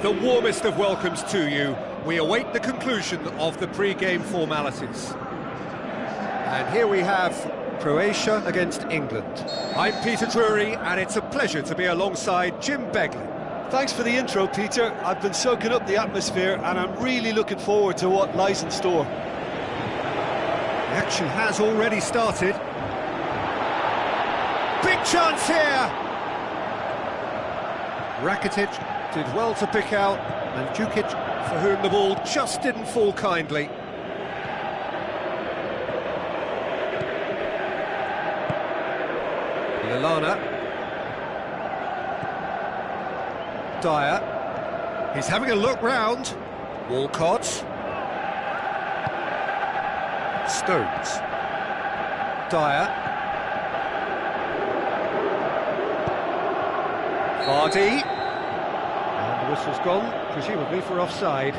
the warmest of welcomes to you. We await the conclusion of the pre-game formalities. And here we have Croatia against England. I'm Peter Drury, and it's a pleasure to be alongside Jim Begley. Thanks for the intro, Peter. I've been soaking up the atmosphere, and I'm really looking forward to what lies in store. The action has already started. Big chance here! Rakitic did well to pick out, and Mandzukic, for whom the ball just didn't fall kindly. Lallana. Dyer. He's having a look round. Walcott. Stones. Dyer. Vardy. And the whistle's gone, presumably for offside.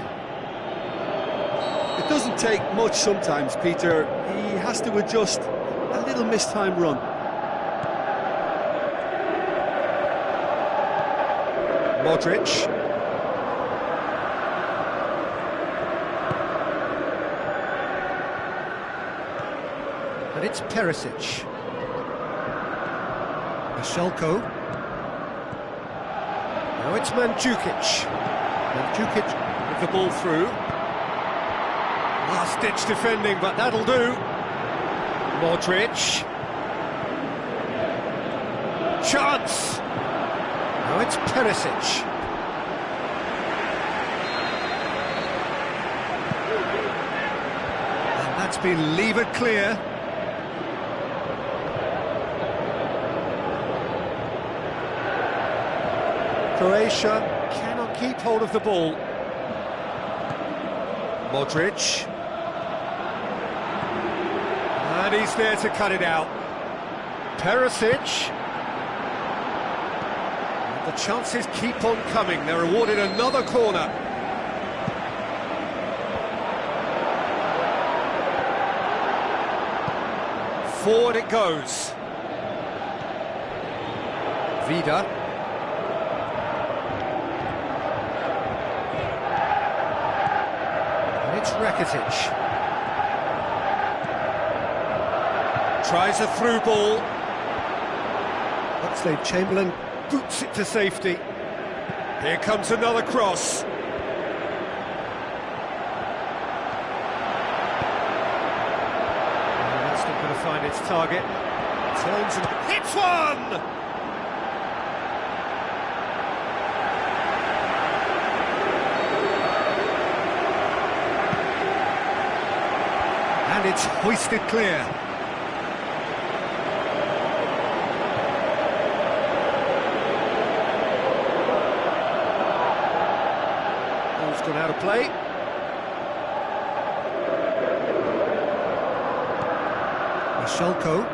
It doesn't take much sometimes, Peter. He has to adjust a little mistimed run. Modric. And it's Perisic. Mashelko. Now it's Mandzukic. Mandzukic with the ball through. Last-ditch defending, but that'll do. Modric. Chance! Now it's Perisic. And that's been levered clear. Croatia cannot keep hold of the ball. Modric. And he's there to cut it out. Perisic. The chances keep on coming. They're awarded another corner. Forward it goes. Vida. And it's Rakitic. Tries a through ball. Oxlade-Chamberlain boots it to safety. Here comes another cross. And that's not going to find its target. Turns and hits one! And it's hoisted clear. Gone out of play. Mashelko.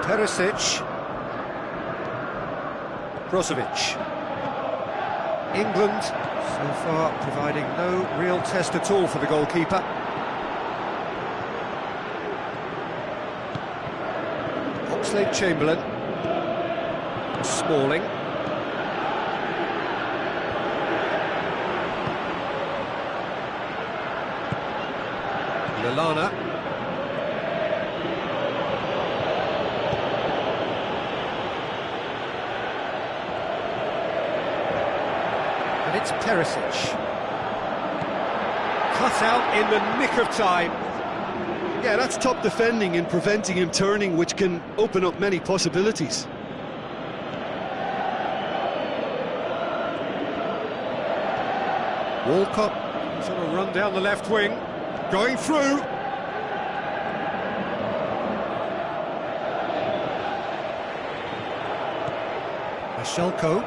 Perisic. Brozovic. England, so far, providing no real test at all for the goalkeeper. Oxlade-Chamberlain. Smalling. Lallana. And it's Perisic. Cut out in the nick of time. Yeah, that's top defending and preventing him turning, which can open up many possibilities. Walcott is on a run down the left wing, going through. Mashelko.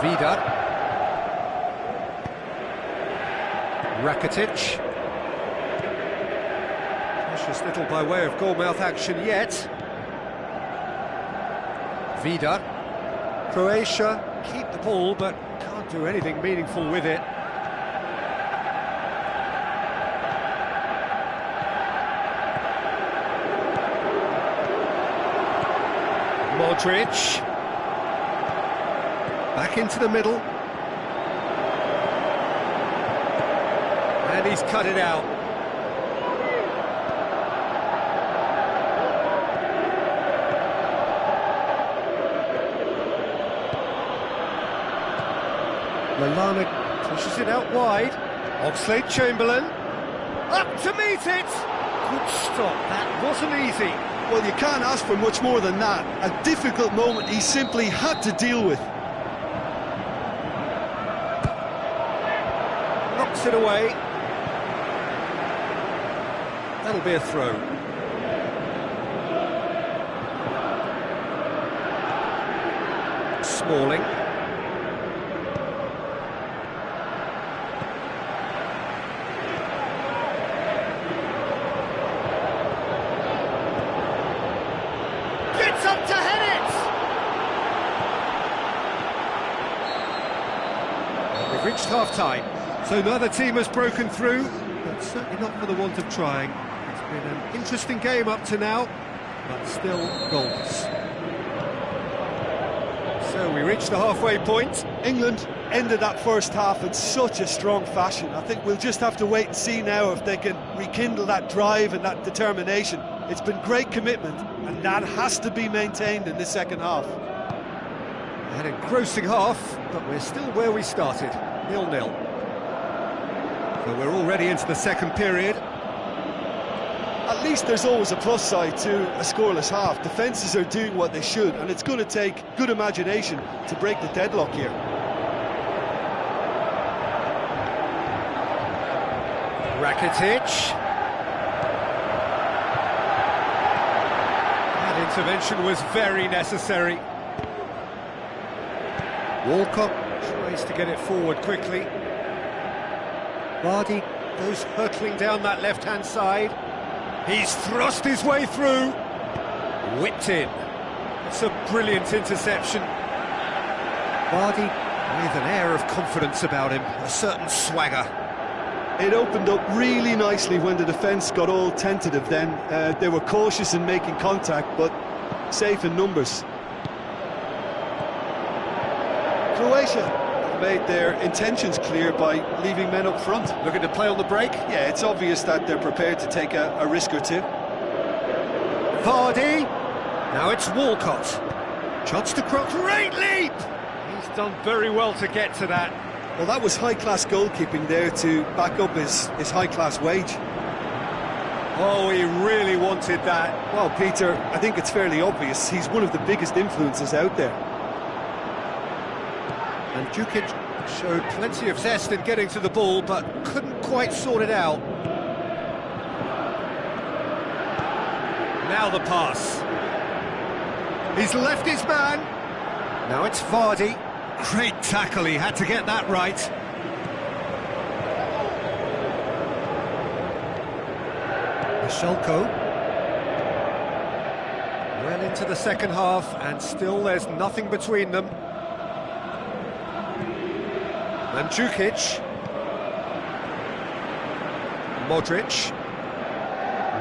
Vida. Rakitic. Precious little by way of goalmouth action yet. Vida. Croatia keep the ball, but can't do anything meaningful with it. Modric. Back into the middle. And he's cut it out. Lallana pushes it out wide. Oxlade-Chamberlain. Up to meet it! Good stop, that wasn't easy. Well, you can't ask for much more than that. A difficult moment he simply had to deal with. Knocks it away. That'll be a throw. Smalling. Gets up to head it! We've reached half-time, so neither team has broken through, but certainly not for the want of trying. It's been an interesting game up to now, but still goalless. So we reached the halfway point. England ended that first half in such a strong fashion. I think we'll just have to wait and see now if they can rekindle that drive and that determination. It's been great commitment, and that has to be maintained in the second half. An engrossing half, but we're still where we started, 0-0. So we're already into the second period. At least there's always a plus side to a scoreless half. Defences are doing what they should, and it's going to take good imagination to break the deadlock here. Rakitic. That intervention was very necessary. Walcott tries to get it forward quickly. Vardy goes hurtling down that left-hand side. He's thrust his way through. Whipped in. It's a brilliant interception. Vardy with an air of confidence about him, a certain swagger. It opened up really nicely when the defence got all tentative then. They were cautious in making contact, but safe in numbers. Croatia made their intentions clear by leaving men up front. Looking to play on the break. Yeah, it's obvious that they're prepared to take a risk or two. Vardy. Now it's Walcott. Shots to cross. Great leap! He's done very well to get to that. Well, that was high-class goalkeeping there to back up his high-class wage. Oh, he really wanted that. Well, Peter, I think it's fairly obvious. He's one of the biggest influences out there. And Djukic showed plenty of zest in getting to the ball, but couldn't quite sort it out. Now the pass. He's left his man. Now it's Vardy. Great tackle, he had to get that right. Shelko. Well into the second half, and still there's nothing between them. And Djukic. Modric.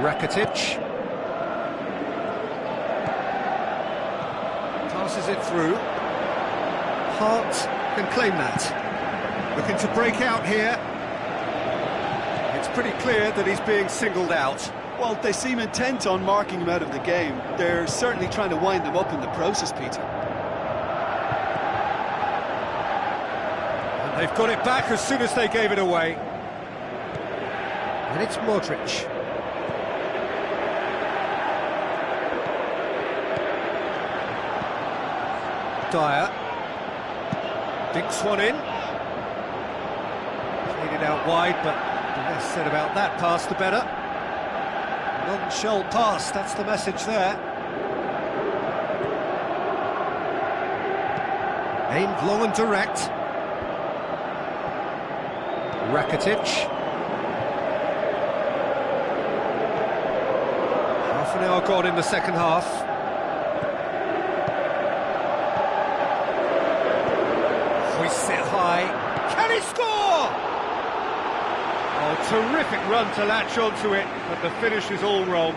Rakitic. Passes it through. Hart can claim that. Looking to break out here. It's pretty clear that he's being singled out. Well, they seem intent on marking him out of the game. They're certainly trying to wind him up in the process, Peter. And they've got it back as soon as they gave it away. And it's Modric. Dyer. Dinks one in. Played it out wide, but the less said about that pass, the better. Non-shell pass, that's the message there. Aimed long and direct. Rakitic. Half an hour gone in the second half. Hoists it high. Can he score? Oh, terrific run to latch onto it, but the finish is all wrong.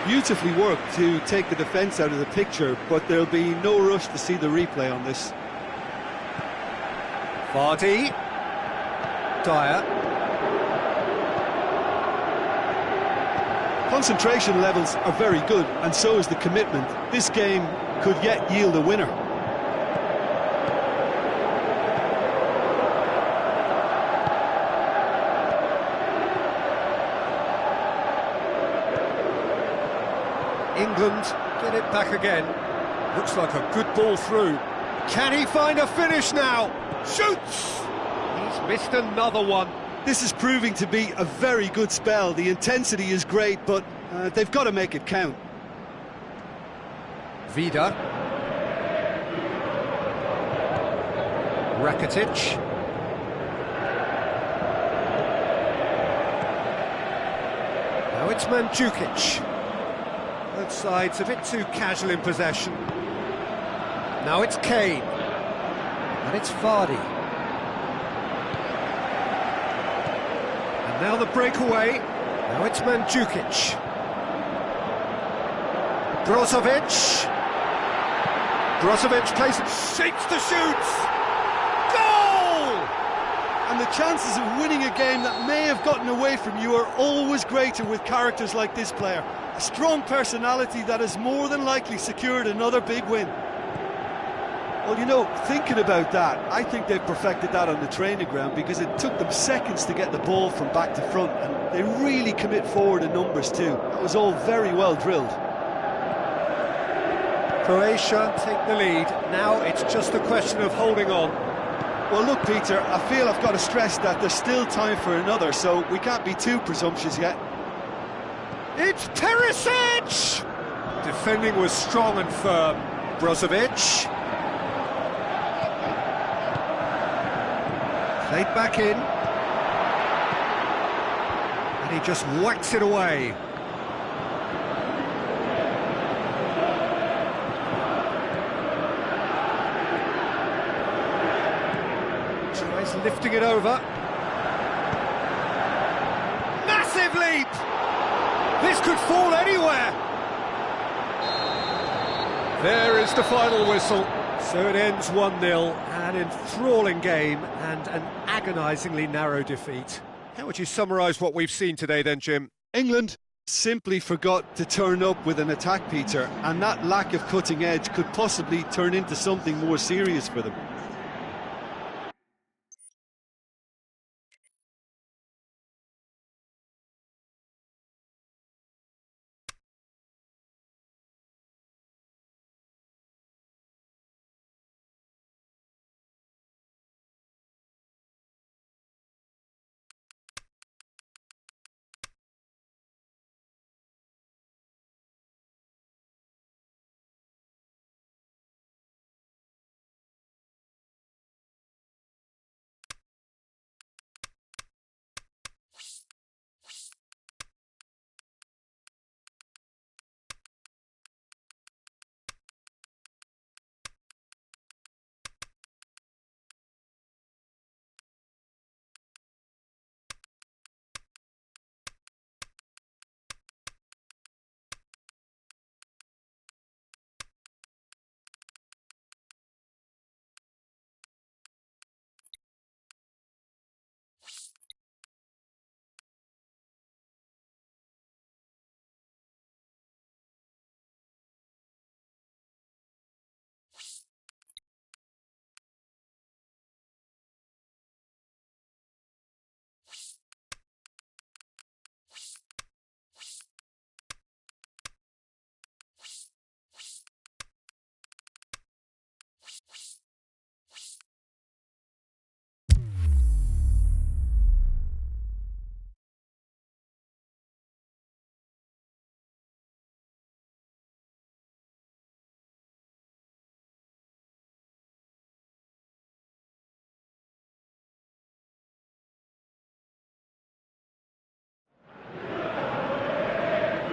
Beautifully worked to take the defence out of the picture, but there'll be no rush to see the replay on this. Vardy. Dyer. Concentration levels are very good, and so is the commitment. This game could yet yield a winner. England get it back again. Looks like a good ball through. Can he find a finish now? Shoots! He's missed another one. This is proving to be a very good spell. The intensity is great, but they've got to make it count. Vida. Rakitic. Now it's Mandzukic. Both sides a bit too casual in possession. Now it's Kane. And it's Vardy. And now the breakaway. Now it's Mandzukic. Brozovic. Brozovic plays, shakes to shoot. Goal! And the chances of winning a game that may have gotten away from you are always greater with characters like this player. A strong personality that has more than likely secured another big win. Well, you know, thinking about that, I think they've perfected that on the training ground, because it took them seconds to get the ball from back to front, and they really commit forward in numbers too. That was all very well drilled. Croatia take the lead. Now it's just a question of holding on. Well, look, Peter, I feel I've got to stress that there's still time for another, so we can't be too presumptuous yet. It's Perisic! Defending was strong and firm. Brozovic. Played back in. And he just whacks it away. Tries lifting it over. Massive leap! This could fall anywhere. There is the final whistle. So it ends 1-0, an enthralling game and an agonisingly narrow defeat. How would you summarise what we've seen today then, Jim? England simply forgot to turn up with an attack, Peter, and that lack of cutting edge could possibly turn into something more serious for them.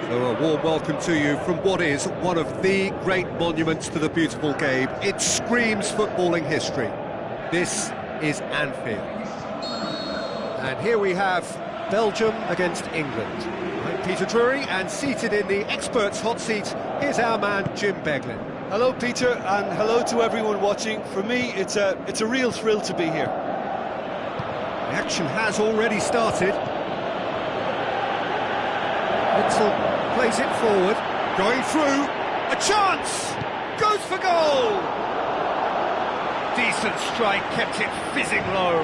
So a warm welcome to you from what is one of the great monuments to the beautiful game. It screams footballing history. This is Anfield. And here we have Belgium against England. I'm Peter Drury, and seated in the experts' hot seat is our man Jim Beglin. Hello, Peter, and hello to everyone watching. For me, it's a real thrill to be here. The action has already started. Witzel plays it forward, going through, a chance! Goes for goal! Decent strike, kept it fizzing low.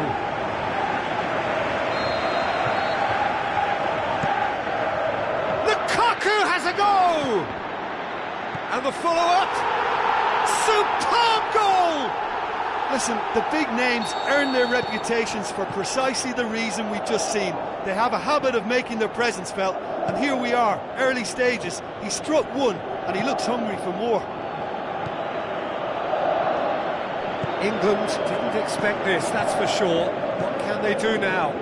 Lukaku has a go! And the follow-up, superb goal! Listen, the big names earn their reputations for precisely the reason we've just seen. They have a habit of making their presence felt, and here we are, early stages. He struck one, and he looks hungry for more. England didn't expect this, that's for sure. What can they do now?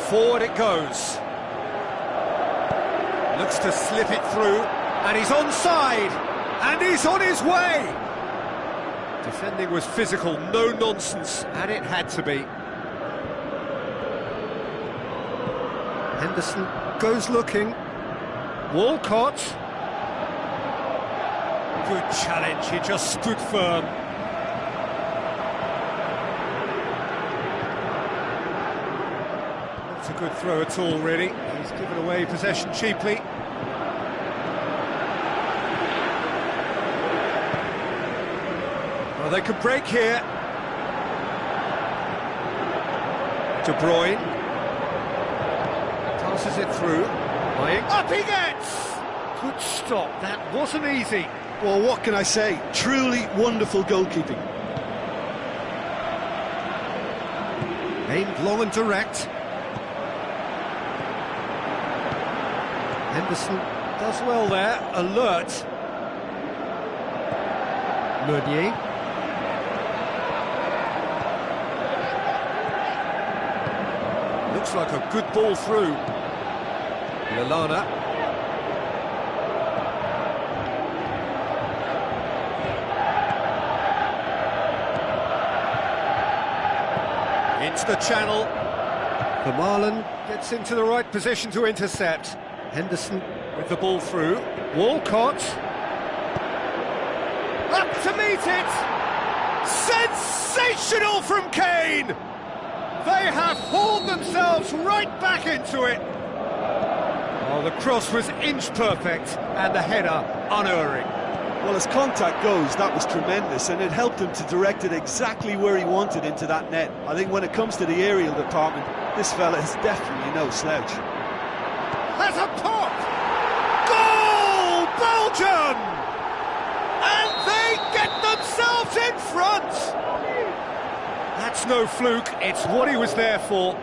Forward it goes. Looks to slip it through, and he's onside, and he's on his way! Defending was physical, no nonsense, and it had to be. Henderson goes looking. Walcott. Good challenge, he just stood firm. Not a good throw at all, really. He's given away possession cheaply. Well, they could break here. De Bruyne. Passes it through. Up he gets! Good stop, that wasn't easy. Well, what can I say? Truly wonderful goalkeeping. Aimed long and direct. Henderson does well there, alert. Meunier. Looks like a good ball through. Lallana. Into the channel. Vermaelen gets into the right position to intercept. Henderson with the ball through. Walcott. Up to meet it! Sensational from Kane! They have hauled themselves right back into it. Oh, the cross was inch perfect and the header unerring. Well, as contact goes, that was tremendous, and it helped him to direct it exactly where he wanted into that net. I think when it comes to the aerial department, this fella is definitely no slouch. Has a pop! Goal! Belgium! And they get themselves in front! That's no fluke, it's what he was there for.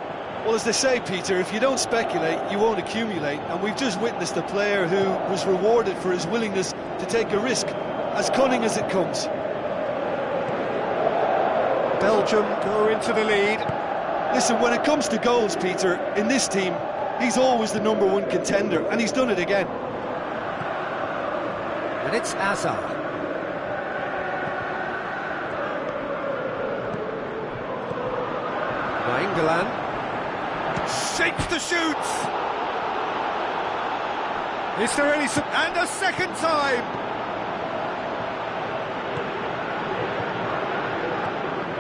Well, as they say, Peter, if you don't speculate, you won't accumulate, and we've just witnessed a player who was rewarded for his willingness to take a risk, as cunning as it comes. Belgium go into the lead. Listen, when it comes to goals, Peter, in this team, he's always the #1 contender, and he's done it again. And it's Hazard. England shapes the shoots. Is there any... And a second time!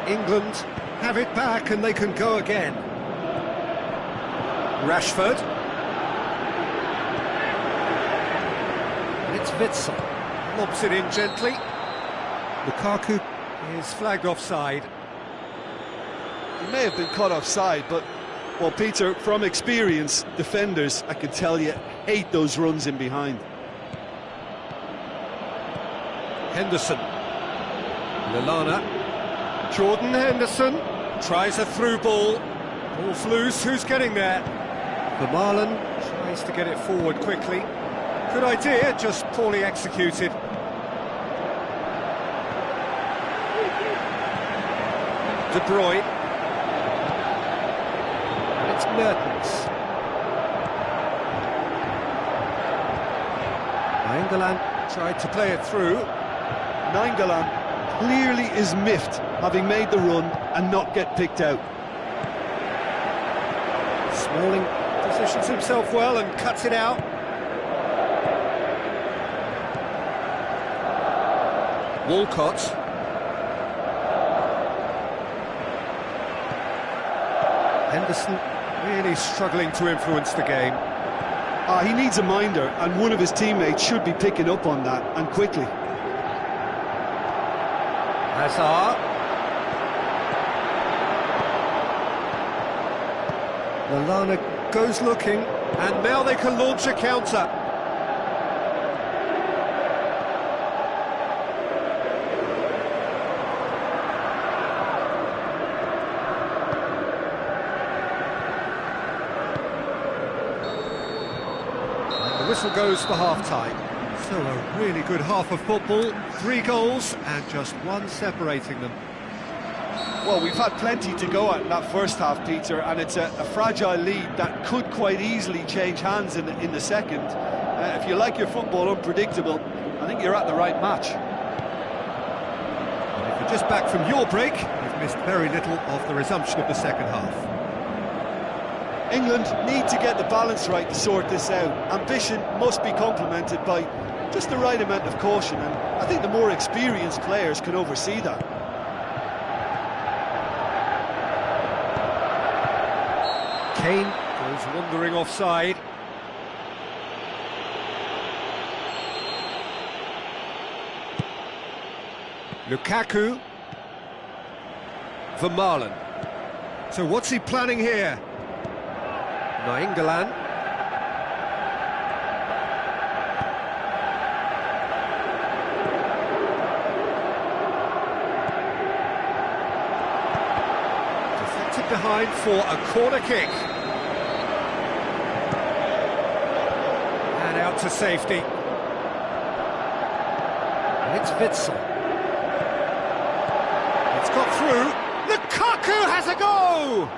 England have it back and they can go again. Rashford. And it's Witzel. Lobs it in gently. Lukaku is flagged offside. He may have been caught offside, but, well, Peter, from experience, defenders, I can tell you, hate those runs in behind. Henderson. Lallana. Jordan Henderson tries a through ball. Ball's loose, who's getting there? Vermaelen tries to get it forward quickly. Good idea, just poorly executed. De Bruyne. It's Mertens. Nainggolan tried to play it through. Nainggolan clearly is miffed, having made the run and not get picked out. Smalling positions himself well and cuts it out. Walcott. Henderson really struggling to influence the game. He needs a minder, and one of his teammates should be picking up on that, and quickly. Hazard. Lallana goes looking, and now they can launch a counter. The whistle goes for half-time. So a really good half of football, 3 goals and just one separating them. Well, we've had plenty to go at in that first half, Peter, and it's a fragile lead that could quite easily change hands in the second. If you like your football unpredictable, I think you're at the right match. And if you're just back from your break, you've missed very little of the resumption of the second half. England need to get the balance right to sort this out. Ambition must be complemented by just the right amount of caution, and I think the more experienced players can oversee that. Kane goes wandering offside. Lukaku. Vermaelen. So what's he planning here? Nainggolan. Deflected behind for a corner kick. And out to safety. And it's Witsel. It's got through. Lukaku has a go!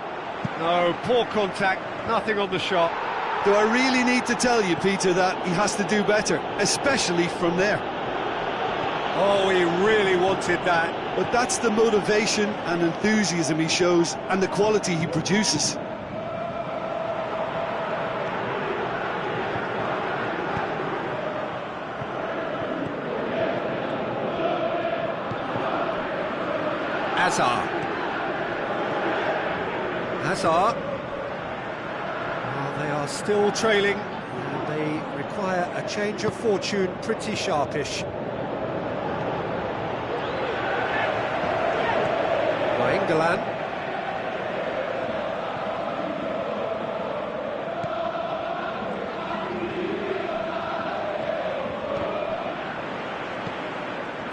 No, poor contact, nothing on the shot. Do I really need to tell you, Peter, that he has to do better, especially from there? Oh, he really wanted that. But that's the motivation and enthusiasm he shows, and the quality he produces. Hazard. Hazard. Well, they are still trailing, and they require a change of fortune pretty sharpish. Nainggolan.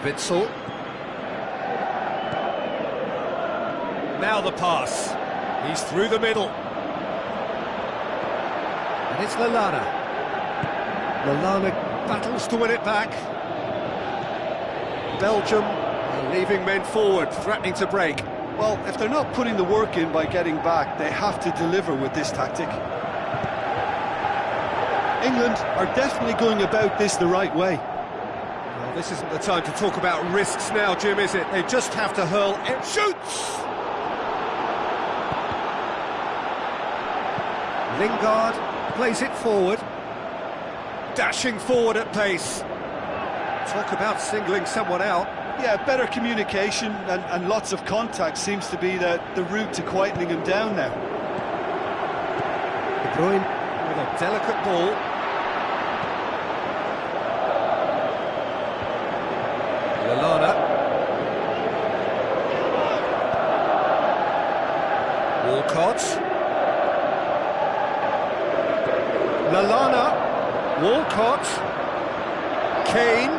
Witsel. Now the pass. He's through the middle. And it's Lallana. Lallana battles to win it back. Belgium are leaving men forward, threatening to break. Well, if they're not putting the work in by getting back, they have to deliver with this tactic. England are definitely going about this the right way. Well, this isn't the time to talk about risks now, Jim, is it? They just have to hurl and shoots! Lingard plays it forward, dashing forward at pace. Talk about singling someone out. Yeah, better communication and lots of contact seems to be the route to quietening him down now. De Bruyne with a delicate ball. Lallana. Walcott. Lallana, Walcott, Kane,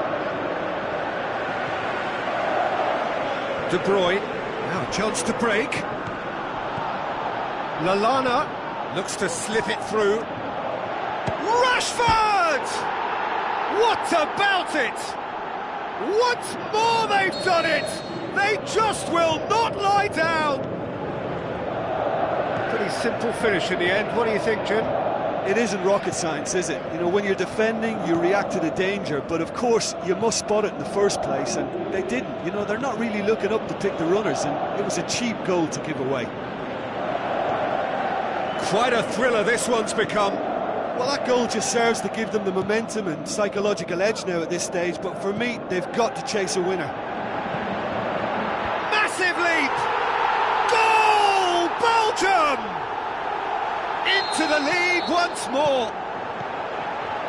De Bruyne, now a chance to break. Lallana looks to slip it through. Rashford! What about it? Once more they've done it! They just will not lie down! Pretty simple finish in the end, what do you think, Jim? It isn't rocket science, is it? You know, when you're defending, you react to the danger, but of course, you must spot it in the first place, and they didn't. You know, they're not really looking up to pick the runners, and it was a cheap goal to give away. Quite a thriller this one's become. Well, that goal just serves to give them the momentum and psychological edge now at this stage, but for me, they've got to chase a winner. Massive leap! Goal! Belgium! Into the lead once more.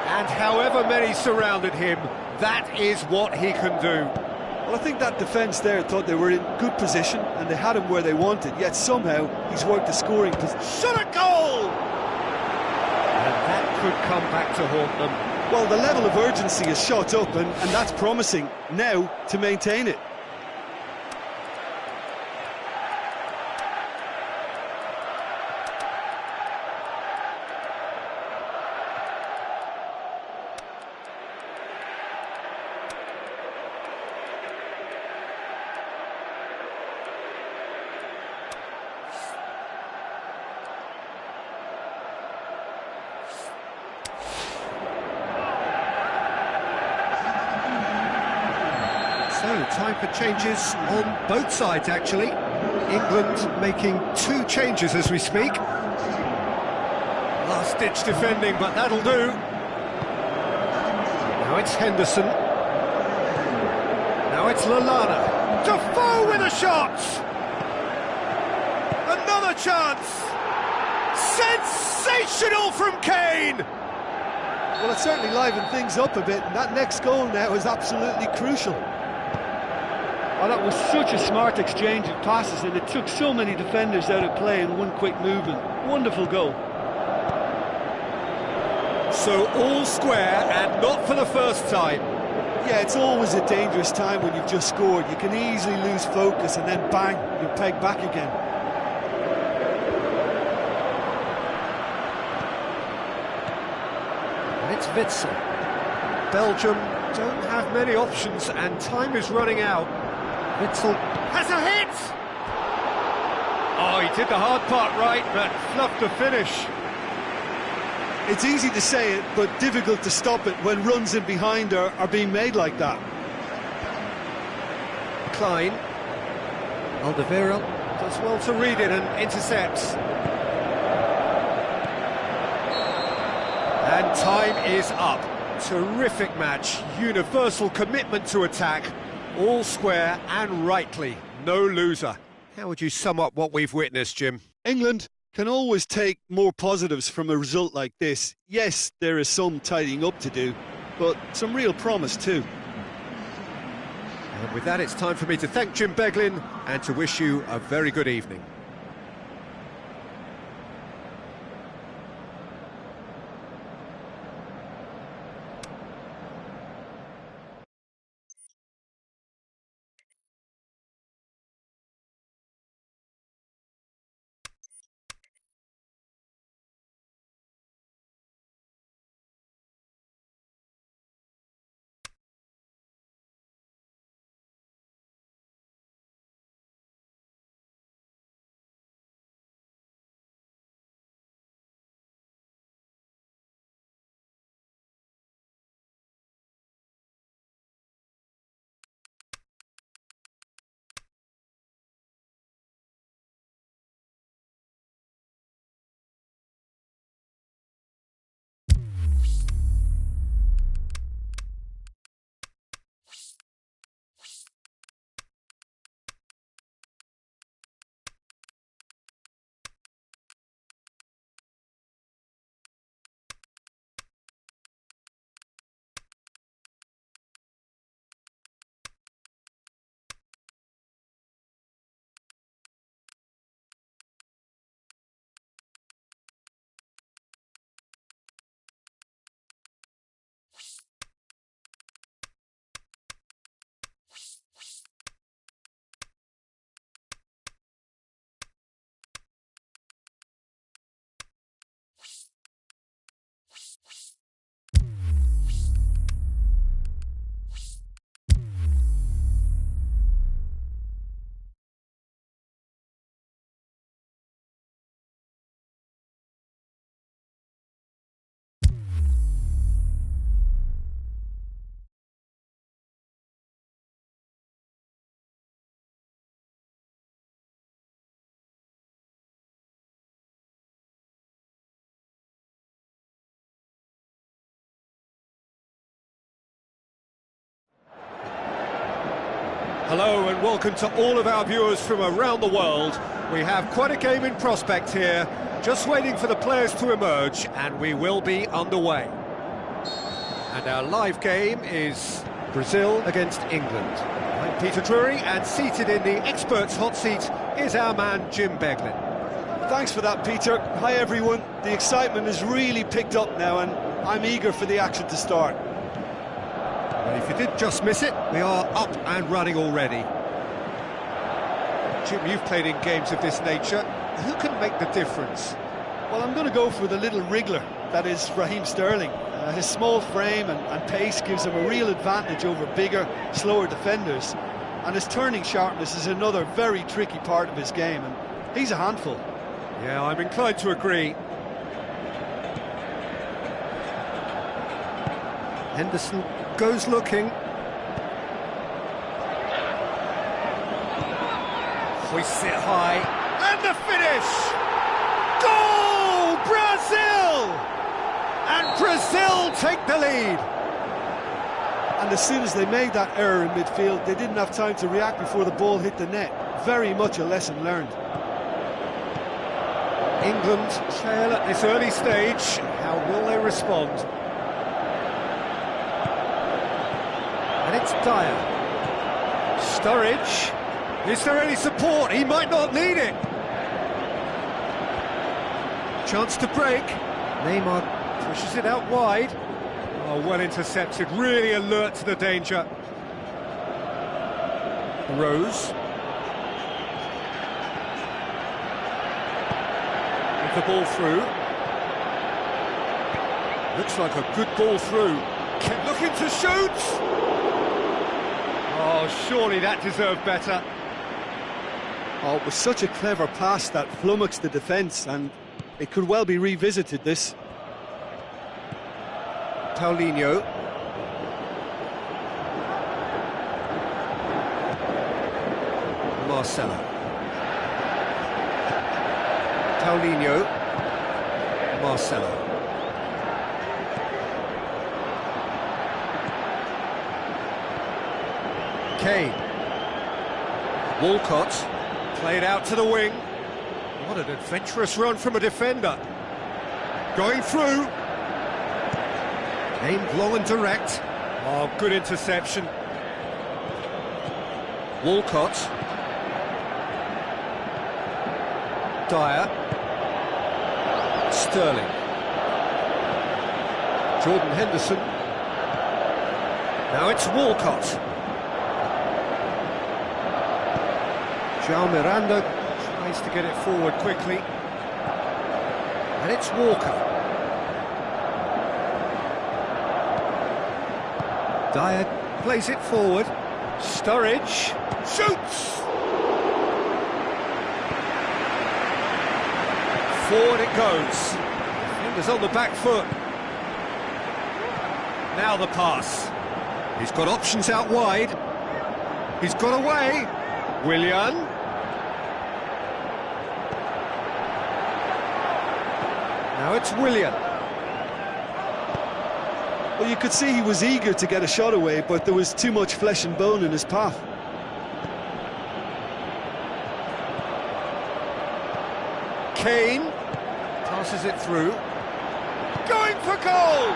And however many surrounded him, that is what he can do. Well, I think that defence there thought they were in good position and they had him where they wanted, yet somehow he's worked the scoring position. Shot a goal! And that could come back to haunt them. Well, the level of urgency has shot up and that's promising now to maintain it. So, time for changes on both sides, actually. England making 2 changes as we speak. Last-ditch defending, but that'll do. Now it's Henderson. Now it's Lallana. Defoe with a shot! Another chance! Sensational from Kane! Well, it certainly livened things up a bit, and that next goal now is absolutely crucial. Well, that was such a smart exchange of passes, and it took so many defenders out of play in one quick movement. Wonderful goal. So all square, and not for the first time. Yeah, it's always a dangerous time when you've just scored. You can easily lose focus, and then bang, you're pegged back again. And it's Witsel. Belgium don't have many options, and time is running out. Witsel has a hit! Oh, he did the hard part right, but fluffed the finish. It's easy to say it, but difficult to stop it when runs in behind are being made like that. Klein. Alderweireld does well to read it and intercepts. And time is up. Terrific match, universal commitment to attack, all square and rightly, no loser. How would you sum up what we've witnessed, Jim? England can always take more positives from a result like this. Yes, there is some tidying up to do, but some real promise too. And with that, it's time for me to thank Jim Beglin and to wish you a very good evening. Hello and welcome to all of our viewers from around the world. We have quite a game in prospect here, just waiting for the players to emerge, and we will be underway. And our live game is Brazil against England. I'm Peter Drury, and seated in the experts' hot seat is our man Jim Beglin. Thanks for that, Peter. Hi everyone. The excitement has really picked up now and I'm eager for the action to start. Well, if you did just miss it, we are up and running already. Jim, you've played in games of this nature. Who can make the difference? Well, I'm going to go for the little wriggler, that is Raheem Sterling. His small frame and pace gives him a real advantage over bigger, slower defenders. And his turning sharpness is another very tricky part of his game, and he's a handful. Yeah, I'm inclined to agree. Henderson goes looking. Hoists it high. And the finish! Goal! Brazil! And Brazil take the lead. And as soon as they made that error in midfield, they didn't have time to react before the ball hit the net. Very much a lesson learned. England trail at this early stage. How will they respond? And it's Dyer. Sturridge. Is there any support? He might not need it. Chance to break. Neymar pushes it out wide. Oh, well intercepted. Really alert to the danger. Rose. With the ball through. Looks like a good ball through. Kept looking to shoot. Oh, surely that deserved better. Oh, it was such a clever pass that flummoxed the defence, and it could well be revisited, this. Paulinho. Marcelo. Paulinho. Marcelo. Kane. Walcott, played out to the wing. What an adventurous run from a defender. Going through. Aimed long and direct. Oh, good interception. Walcott. Dyer. Sterling. Jordan Henderson. Now it's Walcott. João Miranda tries to get it forward quickly. And it's Walker. Dyer plays it forward. Sturridge shoots! Forward it goes. Defender's on the back foot. Now the pass. He's got options out wide. He's got away. Willian. Now it's Willian. Well, you could see he was eager to get a shot away, but there was too much flesh and bone in his path. Kane passes it through. Going for goal!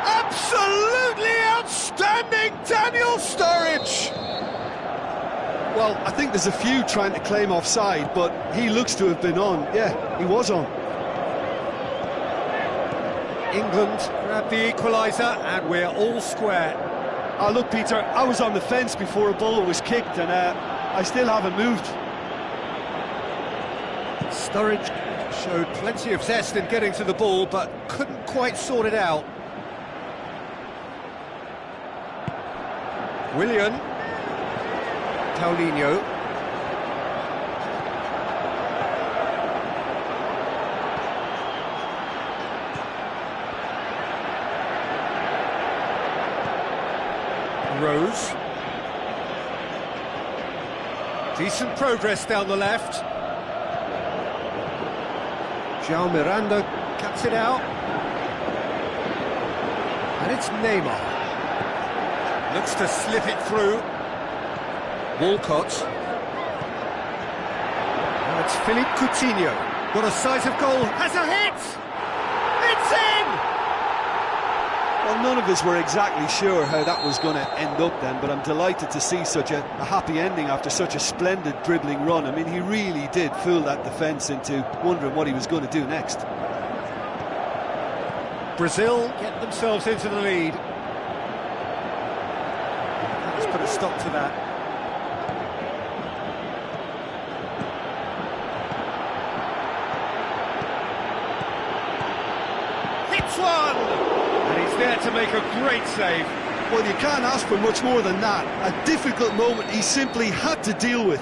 Absolutely outstanding Daniel Sturridge! Well, I think there's a few trying to claim offside, but he looks to have been on. Yeah, he was on. England grab the equaliser and we're all square. Oh, look, Peter, I was on the fence before a ball was kicked and I still haven't moved. Sturridge showed plenty of zest in getting to the ball, but couldn't quite sort it out. Willian. Paulinho. Rose. Decent progress down the left. João Miranda cuts it out. And it's Neymar. Looks to slip it through. Walcott. Now it's Philippe Coutinho. What a size of goal. Has a hit! It's in! Well, none of us were exactly sure how that was going to end up then, but I'm delighted to see such a happy ending after such a splendid dribbling run. I mean, he really did fool that defence into wondering what he was going to do next. Brazil get themselves into the lead. Let's put a stop to that. Hits one! And he's there to make a great save. Well, you can't ask for much more than that. A difficult moment he simply had to deal with.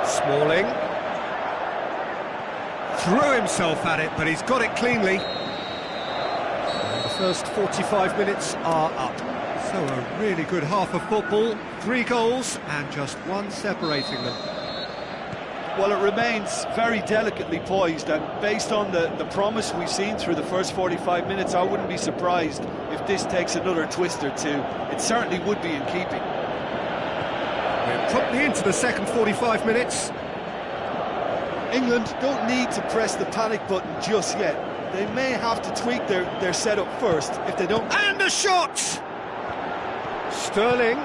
Smalling. Threw himself at it, but he's got it cleanly. And the first 45 minutes are up. So a really good half of football. 3 goals and just 1 separating them. Well, it remains very delicately poised, and based on the promise we've seen through the first 45 minutes, I wouldn't be surprised if this takes another twist or two. It certainly would be in keeping. We're promptly into the second 45 minutes. England don't need to press the panic button just yet. They may have to tweak their setup first. If they don't... And a shot! Sterling.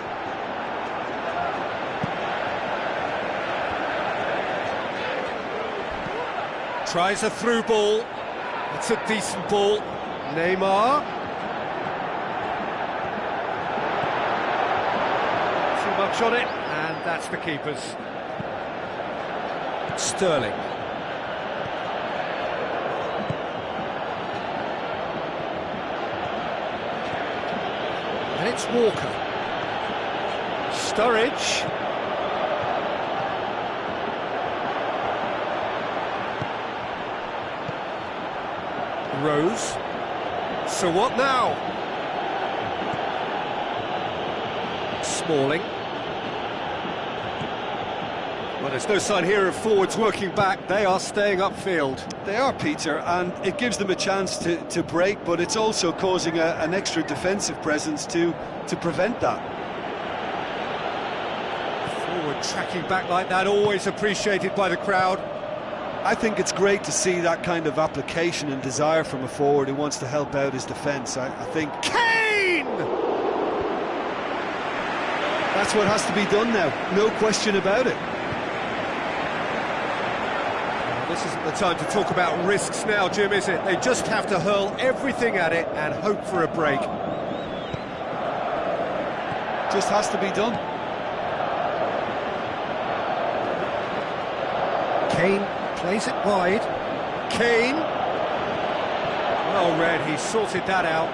Tries a through ball. It's a decent ball. Neymar. Too much on it, and that's the keeper's. Sterling. And it's Walker. Sturridge. Rose. So what now? Smalling. Well, there's no sign here of forwards working back. They are staying upfield. They are, Peter, and it gives them a chance to break, but it's also causing an extra defensive presence to prevent that. Forward tracking back like that, always appreciated by the crowd. I think it's great to see that kind of application and desire from a forward who wants to help out his defence. I think... Kane! That's what has to be done now, no question about it. This isn't the time to talk about risks now, Jim, is it? They just have to hurl everything at it and hope for a break. Just has to be done. Kane plays it wide. Kane. Well read, he sorted that out.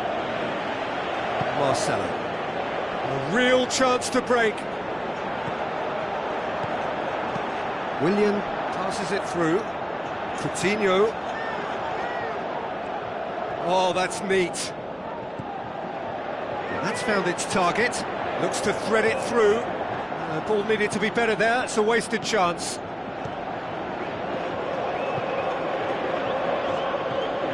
Marcelo. A real chance to break. Willian passes it through. Coutinho. Oh, that's neat. That's found its target. Looks to thread it through. The ball needed to be better there. It's a wasted chance.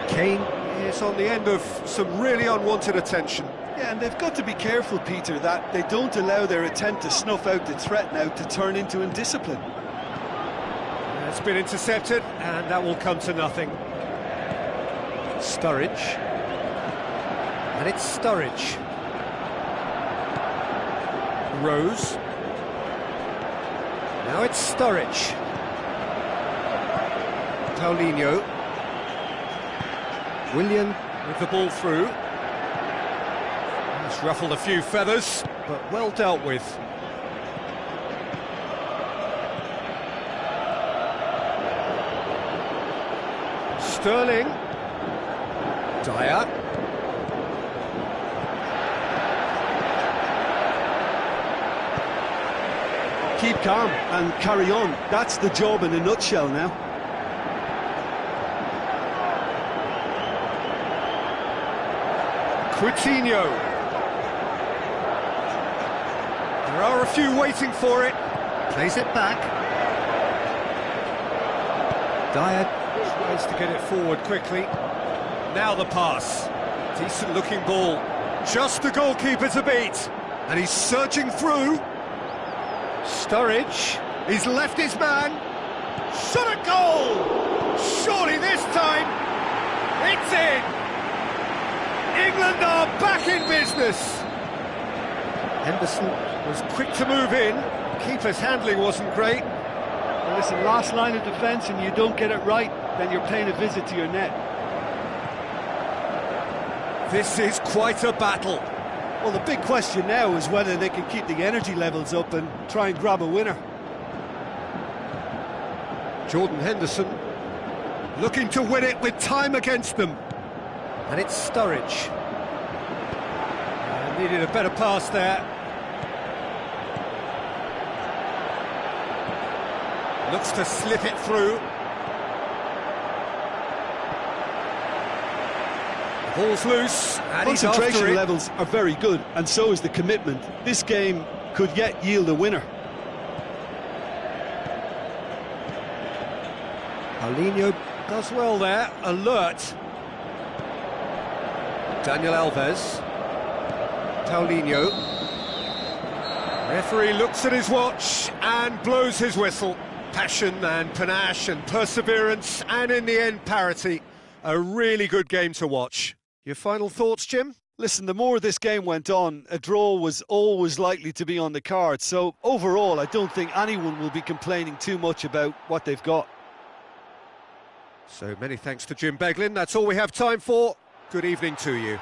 Kane is on the end of some really unwanted attention. Yeah, and they've got to be careful, Peter, that they don't allow their attempt to snuff out the threat now to turn into indiscipline. It's been intercepted, and that will come to nothing. Sturridge. And it's Sturridge. Rose. Now it's Sturridge. Paulinho. Willian with the ball through. He's ruffled a few feathers, but well dealt with. Sterling. Dyer. Keep calm and carry on. That's the job in a nutshell now. Coutinho. There are a few waiting for it. Plays it back. Dyer tries to get it forward quickly. Now the pass Decent looking ball, just the goalkeeper to beat, and he's surging through. Sturridge, he's left his man, shot a goal! Surely this time, it's in! England are back in business! Henderson was quick to move in, keeper's handling wasn't great. Well, listen, last line of defence and you don't get it right, then you're paying a visit to your net. This is quite a battle. Well, the big question now is whether they can keep the energy levels up and try and grab a winner. Jordan Henderson looking to win it with time against them. And it's Sturridge. Needed a better pass there. Looks to slip it through. The ball's loose, and he's after concentration it. levels are very good, and so is the commitment. This game could yet yield a winner. Paulinho does well there, alert. Daniel Alves. Paulinho. Referee looks at his watch and blows his whistle. Passion and panache and perseverance, and in the end parity. A really good game to watch. Your final thoughts, Jim? Listen, the more this game went on, a draw was always likely to be on the card. So overall, I don't think anyone will be complaining too much about what they've got. So many thanks to Jim Beglin. That's all we have time for. Good evening to you.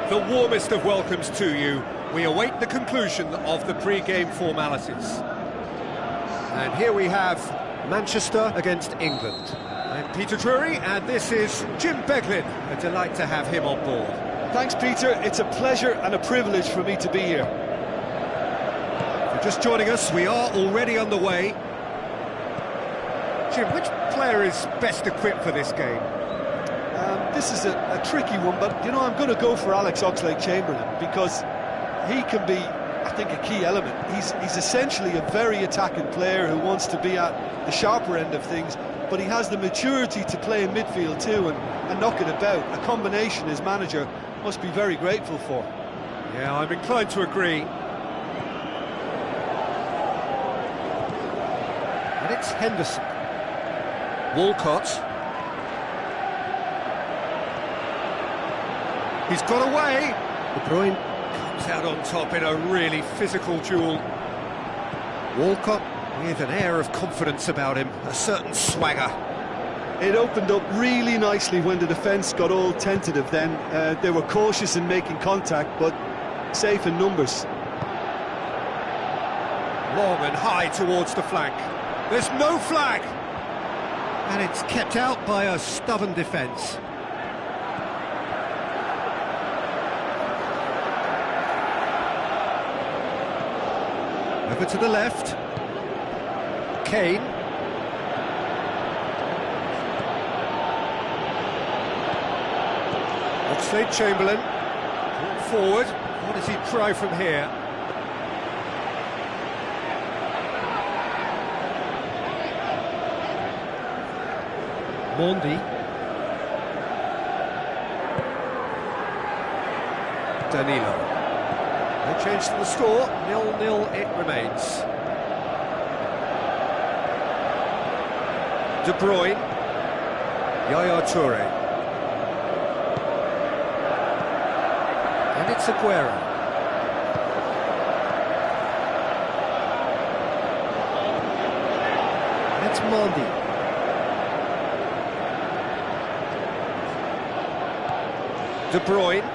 the warmest of welcomes to you. We await the conclusion of the pre-game formalities. And here we have Manchester against England. I'm Peter Drury, and this is Jim Beglin. A delight to have him on board. Thanks, Peter. It's a pleasure and a privilege for me to be here. If you're just joining us, we are already underway. Jim, which player is best equipped for this game? This is a tricky one, but, you know, I'm going to go for Alex Oxlade-Chamberlain because he can be, I think, a key element. He's essentially a very attacking player who wants to be at the sharper end of things, but he has the maturity to play in midfield too and knock it about, a combination his manager must be very grateful for. Yeah, I'm inclined to agree. And it's Henderson. Walcott. He's got away. De Bruyne comes out on top in a really physical duel. Walcott with an air of confidence about him, a certain swagger. It opened up really nicely when the defence got all tentative then. They were cautious in making contact, but safe in numbers. Long and high towards the flank. There's no flag! And it's kept out by a stubborn defence. Over to the left. Kane. Oxlade-Chamberlain. Forward. What does he try from here? Mondi. Danilo. No change to the score, 0-0 it remains. De Bruyne. Yaya Toure. And it's Aguero. And it's Mondi. De Bruyne.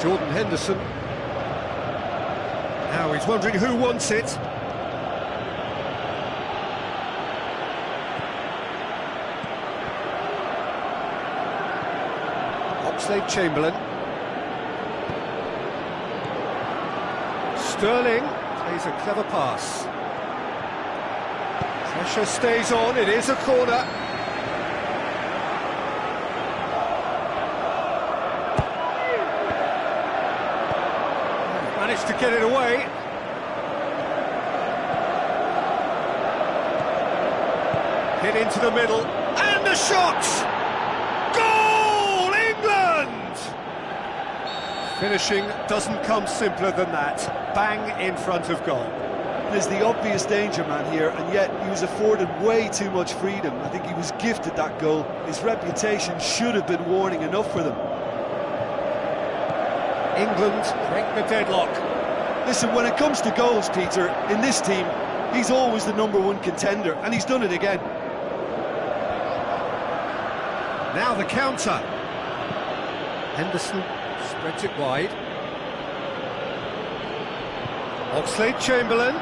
Jordan Henderson. Now he's wondering who wants it. Oxlade-Chamberlain. Sterling plays a clever pass. Pressure stays on, it is a corner. Managed to get it away. Hit into the middle, and the shot! Goal, England! Finishing doesn't come simpler than that. Bang in front of goal. There's the obvious danger man here, and yet he was afforded way too much freedom. I think he was gifted that goal. His reputation should have been warning enough for them. England break the deadlock. Listen, when it comes to goals, Peter, in this team, he's always the #1 contender, and he's done it again. Now the counter. Henderson spreads it wide. Oxlade-Chamberlain.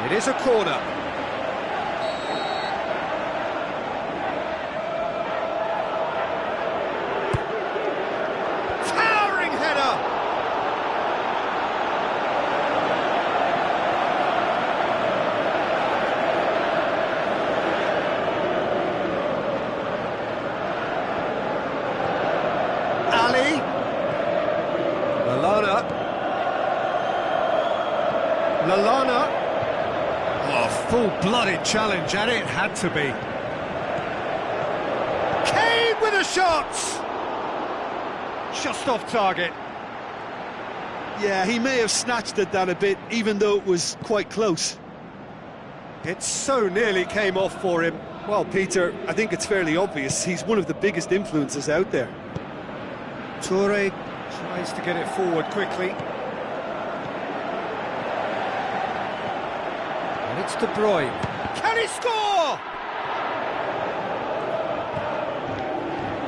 It is a corner. Towering header! Ali. Lallana. Oh, full-blooded challenge, and it had to be. Kane with a shot! Just off target. Yeah, he may have snatched at that a bit, even though it was quite close. It so nearly came off for him. Well, Peter, I think it's fairly obvious. He's one of the biggest influences out there. Toure Tries to get it forward quickly. And it's De Bruyne. Can he score?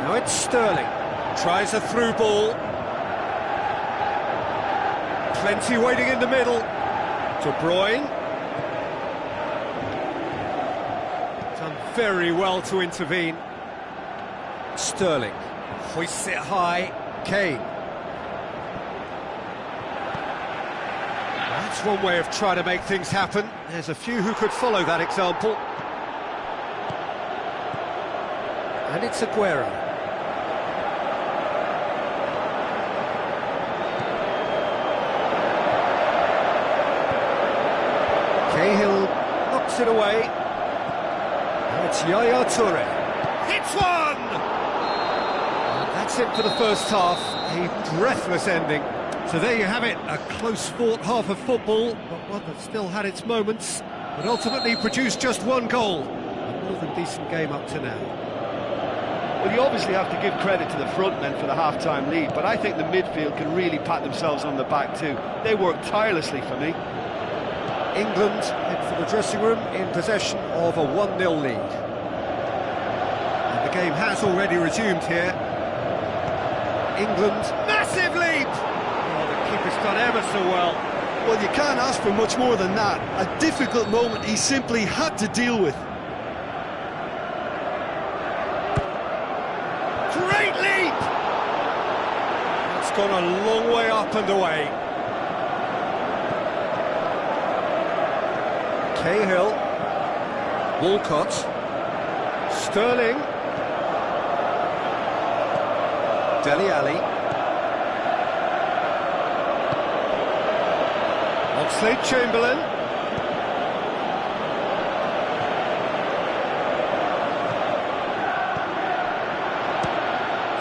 Now it's Sterling. Tries a through ball. Plenty waiting in the middle. De Bruyne. Done very well to intervene. Sterling hoists it high. Kane. That's one way of trying to make things happen. There's a few who could follow that example. And it's Aguero. Cahill knocks it away. Now it's Yaya Toure. Hits one! And that's it for the first half. A breathless ending. So there you have it, a close-fought half of football, but one that still had its moments, but ultimately produced just one goal. A more than decent game up to now. Well, you obviously have to give credit to the front men for the half-time lead, but I think the midfield can really pat themselves on the back too. They worked tirelessly for me. England head for the dressing room in possession of a 1-0 lead. And the game has already resumed here. England, massive lead! Oh, the keeper's done ever so well. Well, you can't ask for much more than that. A difficult moment he simply had to deal with. Great leap! It's gone a long way up and away. Cahill, Walcott, Sterling, Dele Alli, Oxlade-Chamberlain,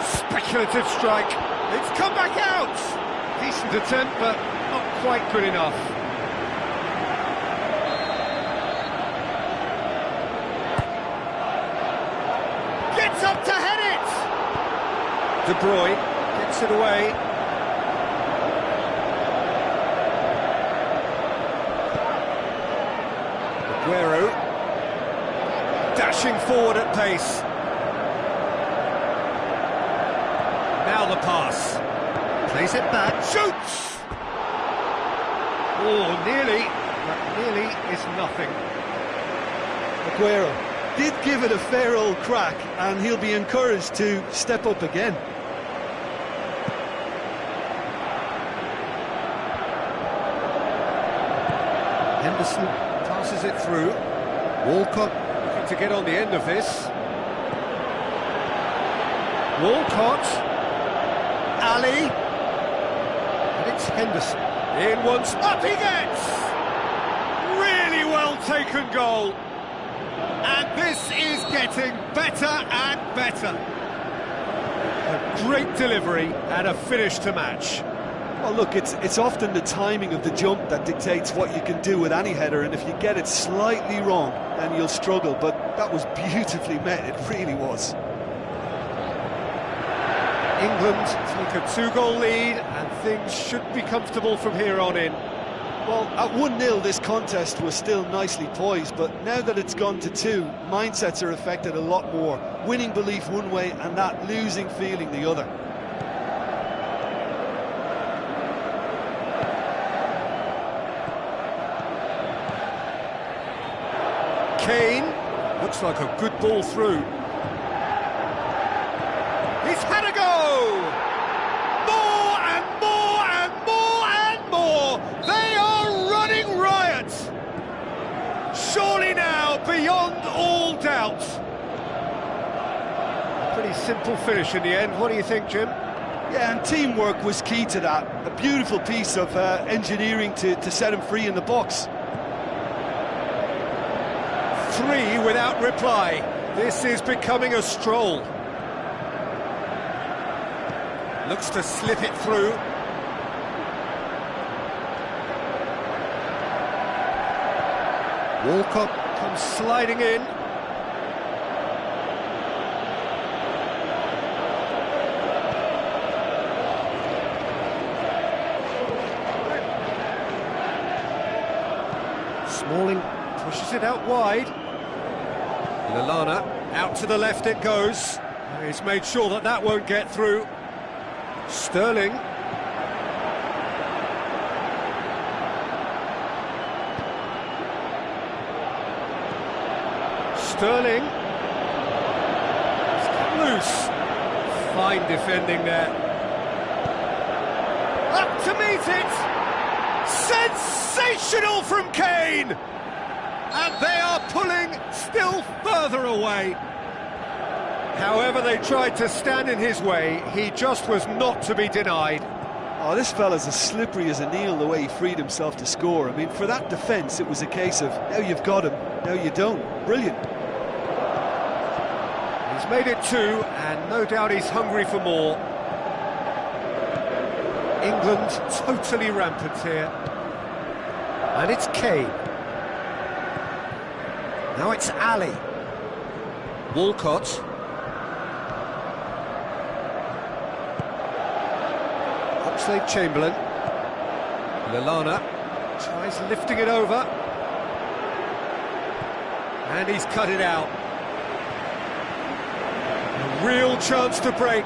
speculative strike, it's come back out! Decent attempt, but not quite good enough. Up to head it! De Bruyne gets it away. Aguero dashing forward at pace. Now the pass. Plays it back. Shoots! Oh, nearly, but nearly is nothing. Aguero did give it a fair old crack, and he'll be encouraged to step up again. Henderson passes it through. Walcott looking to get on the end of this. Walcott. Ali. And it's Henderson. In once. Up he gets! Really well taken goal. And this is getting better and better. A great delivery and a finish to match. Well, look, it's often the timing of the jump that dictates what you can do with any header, and if you get it slightly wrong, then you'll struggle, but that was beautifully met, it really was. England take a 2-goal lead, and things should be comfortable from here on in. Well, at 1-0 this contest was still nicely poised, but now that it's gone to 2, mindsets are affected a lot more. Winning belief one way and that losing feeling the other. Kane, looks like a good ball through. He's had a go! More and more and more and more! They are running riot! Surely now, beyond all doubt. A pretty simple finish in the end. What do you think, Jim? Yeah, and teamwork was key to that. A beautiful piece of engineering to set him free in the box. 3 without reply. This is becoming a stroll. Looks to slip it through. Walcott comes sliding in. Smalling pushes it out wide. Lallana, out to the left it goes. He's made sure that that won't get through. Sterling. Sterling. It's cut loose. Fine defending there. Up to meet it. Sensational from Kane. And they are pulling still further away. However they tried to stand in his way, he just was not to be denied. Oh, this fella's as slippery as a Neil, the way he freed himself to score. I mean, for that defence, it was a case of, now you've got him, now you don't. Brilliant. He's made it 2, and no doubt he's hungry for more. England totally rampant here. And it's Kane. Now it's Ali. Walcott. Oxlade-Chamberlain. Lallana tries lifting it over. And he's cut it out. A real chance to break.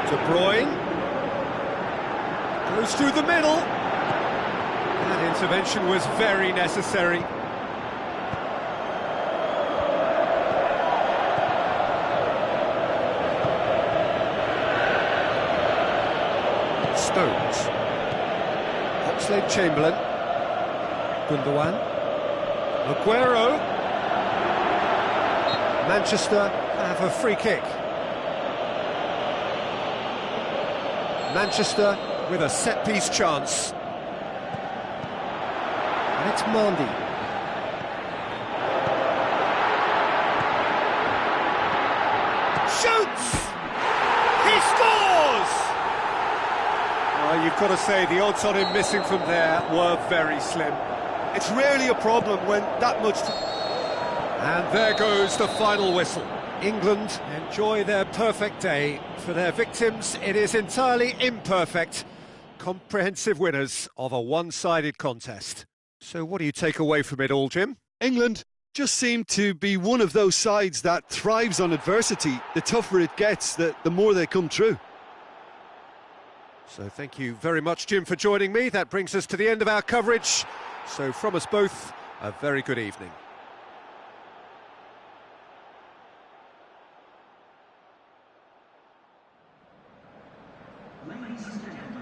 De Bruyne. Goes through the middle. That intervention was very necessary. Stones. Oxlade-Chamberlain. Gundogan. Aguero. Manchester have a free kick. Manchester with a set-piece chance. And it's Mandy. Shoots! He scores! Well, you've got to say the odds on him missing from there were very slim. It's rarely a problem when that much... And there goes the final whistle. England enjoy their perfect day. For their victims, it is entirely imperfect. Comprehensive winners of a one-sided contest. So what do you take away from it all, Jim? England just seem to be one of those sides that thrives on adversity. The tougher it gets, the more they come through. So thank you very much, Jim, for joining me. That brings us to the end of our coverage. So from us both, a very good evening. Ladies and gentlemen.